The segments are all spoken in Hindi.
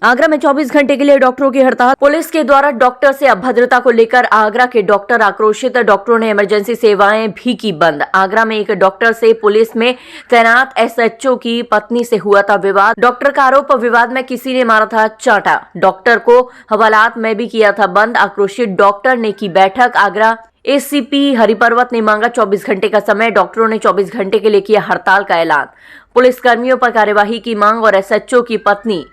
आगरा में 24 घंटे के लिए डॉक्टरों की हड़ताल। पुलिस के द्वारा डॉक्टर से अभद्रता को लेकर आगरा के डॉक्टर आक्रोशित। डॉक्टरों ने इमरजेंसी सेवाएं भी की बंद। आगरा में एक डॉक्टर से पुलिस में तैनात एसएचओ की पत्नी से हुआ था विवाद। डॉक्टर का आरोप, विवाद में किसी ने मारा था चांटा। डॉक्टर को हवालात में भी किया था बंद। आक्रोशित डॉक्टर ने की बैठक। आगरा एसीपी हरिपर्वत ने मांगा 24 घंटे का समय। डॉक्टरों ने 24 घंटे के लिए किया हड़ताल का ऐलान। पुलिस कर्मियों पर कार्यवाही की मांग और एसएचओ की पत्नी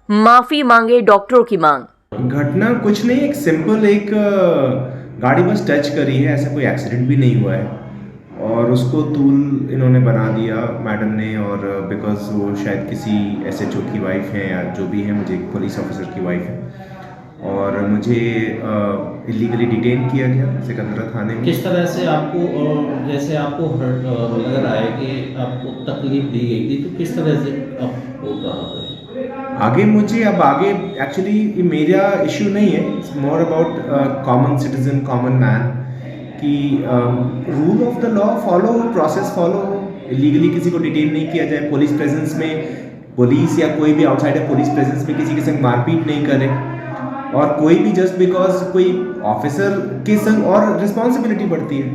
माफी मांगे, डॉक्टरों की मांग। घटना कुछ नहीं, एक सिंपल गाड़ी बस टच करी है, ऐसा कोई एक्सीडेंट भी नहीं हुआ है और उसको तूल इन्होंने बना दिया मैडम ने। और बिकॉज वो शायद किसी एसएचओ की वाइफ है या जो भी है, मुझे एक पुलिस ऑफिसर की वाइफ है और मुझे इलीगली डिटेन किया गया सिकंदरा थाने में। किस तरह से आपको, जैसे आपको लग रहा है कि आपको तकलीफ दी गई थी, तो किस तरह से आपको कहा आगे एक्चुअली मेरा इशू नहीं है, it's more about common citizen, common man कि rule of the law follow, process follow. Illegally किसी को डिटेन नहीं किया जाए, पुलिस प्रेजेंस में, पुलिस या कोई भी आउटसाइडर पुलिस प्रेजेंस में किसी के संग मारपीट नहीं करे और कोई भी जस्ट बिकॉज कोई ऑफिसर के संग। और रिस्पॉन्सिबिलिटी बढ़ती है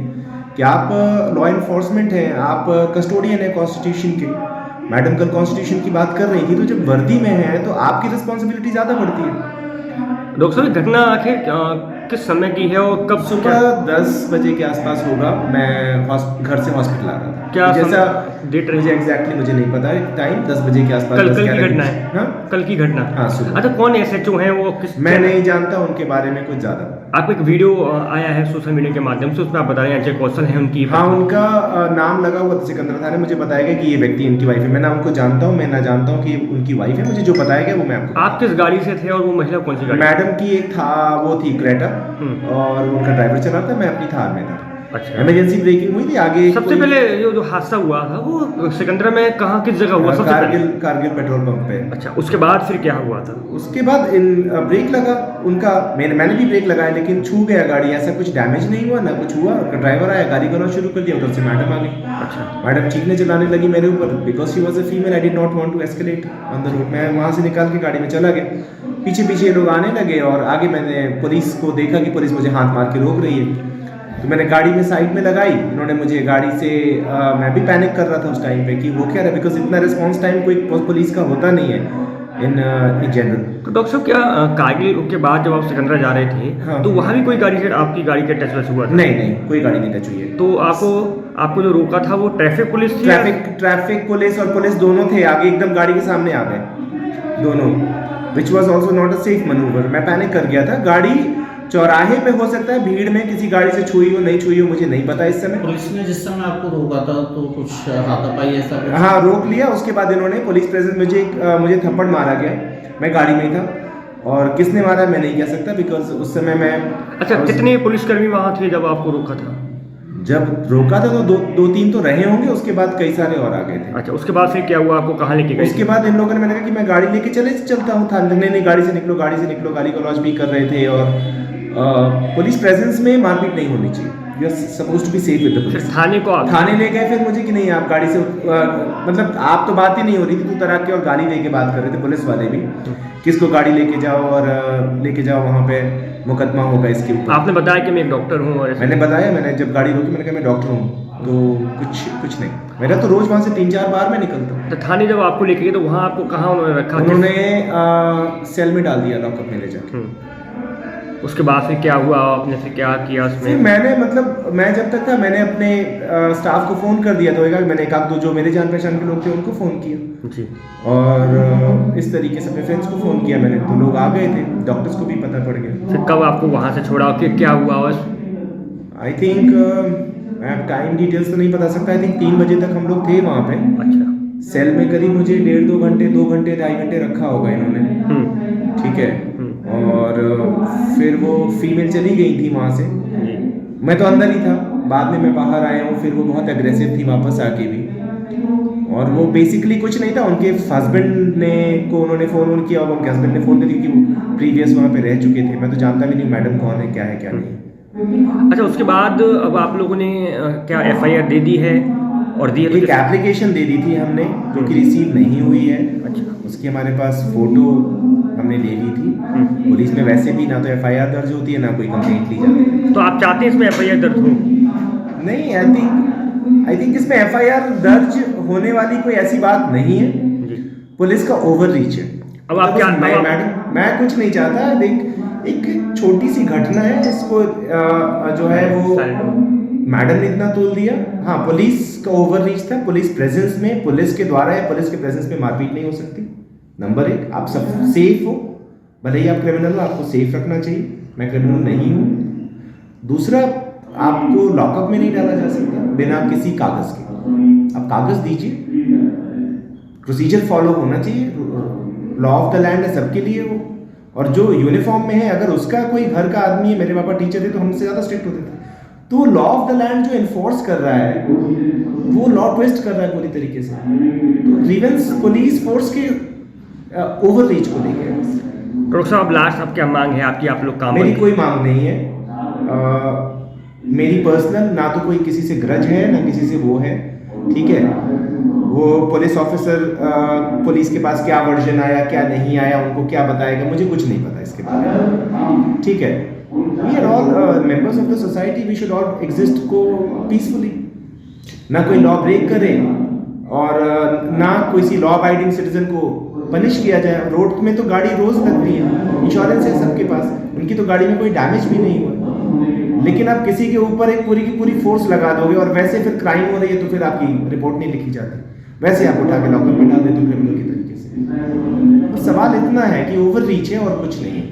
कि आप लॉ इन्फोर्समेंट हैं, आप कस्टोडियन है कॉन्स्टिट्यूशन के। मैडम कल कॉन्स्टिट्यूशन की बात कर रही थी, तो जब वर्दी में है तो आपकी रिस्पॉन्सिबिलिटी ज़्यादा बढ़ती है। डॉक्टर साहब, घटना आखिर किस समय की है और कब? सुबह 10 बजे के आसपास होगा। मैं घर से हॉस्पिटल आ रहा था। क्या जैसा डेट मुझे एग्जैक्टली मुझे नहीं पता है टाइम, 10 बजे के आसपास। कल की घटना है? हाँ, कल की घटना। हाँ, सुबह। अच्छा, कौन एसएचओ हैं वो? मैं नहीं जानता उनके बारे में कुछ ज़्यादा। आपको एक वीडियो आया है सोशल मीडिया के माध्यम से, उसमें आप बता रहे हैं अजय कौशल है उनकी। हाँ, उनका नाम लगा हुआ सिकंदरा थाने। मुझे बताया गया कि ये व्यक्ति इनकी वाइफ है। मैं ना उनको जानता हूँ, मैं ना जानता हूँ कि उनकी वाइफ है। मुझे जो बताया गया वो मैं आपको। आप किस गाड़ी से थे और वो महिला कौन सी गाड़ी? मैडम की एक था, वो थी क्रेटा और उनका ड्राइवर चला था, मैं अपनी थार में था। अच्छा, इमरजेंसी ब्रेकिंग हुई थी आगे। सबसे पहले जो हादसा हुआ था वो सिकंदरा में कहाँ, किस जगह हुआ? कारगिल पेट्रोल पंप पे। अच्छा, उसके बाद फिर क्या हुआ था? उसके बाद ब्रेक लगा उनका, मैंने भी ब्रेक लगाया लेकिन छू गया गाड़ी। ऐसा कुछ डैमेज नहीं हुआ, ना कुछ हुआ। ड्राइवर आया, गाड़ी करना शुरू कर दिया, उधर से मैडम आ गई। अच्छा, मैडम चीखने चिल्लाने लगी मेरे ऊपर because she was a female. I did not want to escalate on the road. मैं वहाँ से निकाल के गाड़ी में चला गया। पीछे पीछे लोग आने लगे और आगे मैंने पुलिस को देखा कि पुलिस मुझे हाथ मार के रोक रही है, तो मैंने गाड़ी में साइड में लगाई। इन्होंने मुझे गाड़ी से मैं भी पैनिक कर रहा था उस टाइम पे कि वो क्या है, बिकॉज इतना रिस्पांस टाइम कोई पुलिस का होता नहीं है इन जनरल। तो डॉक्टर साहब, क्या कारगिल के बाद जब आप सिकंदरा जा रहे थे, हाँ, तो वहाँ भी कोई गाड़ी से आपकी गाड़ी का टच हुआ था? नहीं, कोई गाड़ी नहीं टच हुई है। तो आपको जो रोका था वो ट्रैफिक पुलिस थी? ट्रैफिक पुलिस और पुलिस दोनों थे आगे, एकदम गाड़ी के सामने आ गए दोनों, which was also not a safe manoeuvre. मैं पैनिक कर गया था। गाड़ी चौराहे पे हो सकता है भीड़ में किसी गाड़ी से छुई हो, नहीं छुई हो, मुझे नहीं पता इस समय। पुलिस ने जिस समय आपको रोका था तो कुछ हाथापाई ऐसा? हाँ, रोक लिया। उसके बाद इन्होंने पुलिस प्रेजेंस मुझे थप्पड़ मारा गया। मैं गाड़ी में ही था और किसने मारा मैं नहीं कह सकता बिकॉज उस समय मैं। अच्छा, कितने पुलिसकर्मी वहाँ थे जब आपको रोका था? जब रोका था तो दो तीन तो रहे होंगे, उसके बाद कई सारे और आ गए थे। अच्छा, उसके बाद फिर क्या हुआ? आपको कहाँ लेके गए? उसके बाद इन लोगों ने, मैंने कहा कि मैं गाड़ी लेके चलता हूँ थाने। नहीं, गाड़ी से निकलो, गाली गलौज भी कर रहे थे और पुलिस प्रेजेंस में मारपीट नहीं होनी चाहिए। You are supposed to be safe with the police. थाने ले गए फिर मुझे कि नहीं आप गाड़ी से मतलब आप तो बात ही नहीं हो रही थी, तू तराक के और गाली दे के बात कर रहे थे पुलिस वाले भी, किसको गाड़ी लेके जाओ और लेके जाओ वहाँ पे मुकदमा होगा इसके ऊपर। आपने बताया कि मैं एक डॉक्टर हूँ और मैंने बताया, मैंने जब गाड़ी रोकी मैंने कहा मैं डॉक्टर हूँ, तो कुछ नहीं। मेरा तो रोज वहाँ से 3-4 बार मैं निकलता हूँ। तो थाने जब आपको लेके गए तो वहाँ आपको कहाँ उन्होंने रखा? उन्होंने सेल में डाल दिया, लॉकअप में ले जाके। उसके बाद फिर क्या हुआ? आपने फिर क्या किया उसमें? मैंने मतलब मैं जब तक था मैंने अपने स्टाफ को फ़ोन कर दिया था। मैंने एक आध दो जो मेरे जान पहचान के लोग थे उनको फ़ोन किया जी, और इस तरीके से अपने फ्रेंड्स को फ़ोन किया मैंने, तो लोग आ गए थे। डॉक्टर्स को भी पता पड़ गया। फिर कब आपको वहाँ से छोड़ा कि क्या हुआ? आई थिंक मैं टाइम डिटेल्स तो नहीं बता सकता। आई थिंक 3 बजे तक हम लोग थे वहाँ पे। अच्छा, सेल में करीब मुझे 1.5-2 घंटे 2.5 घंटे रखा होगा इन्होंने, ठीक है। और फिर वो फीमेल चली गई थी वहाँ से। मैं तो अंदर ही था, बाद में मैं बाहर आया हूँ। फिर वो बहुत एग्रेसिव थी वापस आके भी, और वो बेसिकली कुछ नहीं था। उनके हस्बैंड को उन्होंने फ़ोन किया और उनके हस्बैंड ने फ़ोन कर दिया कि वो प्रीवियस वहाँ पे रह चुके थे। मैं तो जानता भी नहीं मैडम कौन है, क्या है क्या नहीं। अच्छा, उसके बाद अब आप लोगों ने क्या एफआईआर दे दी है? और दी है तो एक एप्लीकेशन दे दी थी हमने जो कि रिसीव नहीं हुई है। अच्छा, उसकी हमारे पास फ़ोटो हमने ले ली थी। पुलिस में वैसे भी ना तो एफआईआर दर्ज होती है ना कोई कंप्लेंट ली जाती है। तो आप चाहते हैं इसमें एफआईआर दर्ज हो? नहीं, आई थिंक इसमें एफआईआर दर्ज होने वाली कोई ऐसी बात नहीं है। जी। पुलिस का ओवर रीच है। अब आप क्या मैडम, मैं कुछ नहीं चाहता। देख, एक छोटी सी घटना है जिसको जो है वो मैडम ने इतना तोल दिया। हाँ, पुलिस का ओवर रीच था। पुलिस प्रेजेंस में, पुलिस के द्वारा या पुलिस के प्रेजेंस में मारपीट नहीं हो सकती। नंबर 1, आप सब सेफ हो। भले ही आप क्रिमिनल हो, आपको सेफ रखना चाहिए। मैं क्रिमिनल नहीं हूँ। दूसरा, आपको लॉकअप में नहीं डाला जा सकता बिना किसी कागज के। आप कागज दीजिए, प्रोसीजर फॉलो होना चाहिए। लॉ ऑफ द लैंड है, सबके लिए हो। और जो यूनिफॉर्म में है, अगर उसका कोई घर का आदमी है, मेरे पापा टीचर थे तो हमसे ज़्यादा स्ट्रिक्ट होते थे, तो लॉ ऑफ द लैंड जो इन्फोर्स कर रहा है वो लॉ ट्विस्ट कर रहा है पूरी तरीके से। तो ग्रीवेंस पुलिस फोर्स के ओवर रीच को लेके है। डॉक्टर साहब, लास्ट अब क्या मांग है आपकी? आप लोग काम मेरी कोई मांग नहीं है। मेरी पर्सनल ना तो कोई किसी से ग्रज है ना किसी से वो है, ठीक है। वो पुलिस ऑफिसर पुलिस के पास क्या वर्जन आया क्या नहीं आया, उनको क्या बताएगा, मुझे कुछ नहीं पता इसके बारे में, ठीक है। We are all members of the society, we should all exist को पीसफुली। ना कोई लॉ ब्रेक करे और ना किसी लॉ अबाइडिंग सिटीजन को पनिश किया जाए। रोड में तो गाड़ी रोज लगती है, इंश्योरेंस है सबके पास, उनकी तो गाड़ी में कोई डैमेज भी नहीं हुआ। लेकिन आप किसी के ऊपर एक पूरी की पूरी फोर्स लगा दोगे और वैसे फिर क्राइम हो रही है तो फिर आपकी रिपोर्ट नहीं लिखी जाती, वैसे आप उठा के लॉकअप में डाल देते हो क्रिमिनल की तरीके से। बस सवाल इतना है कि ओवर रीच है और कुछ नहीं है।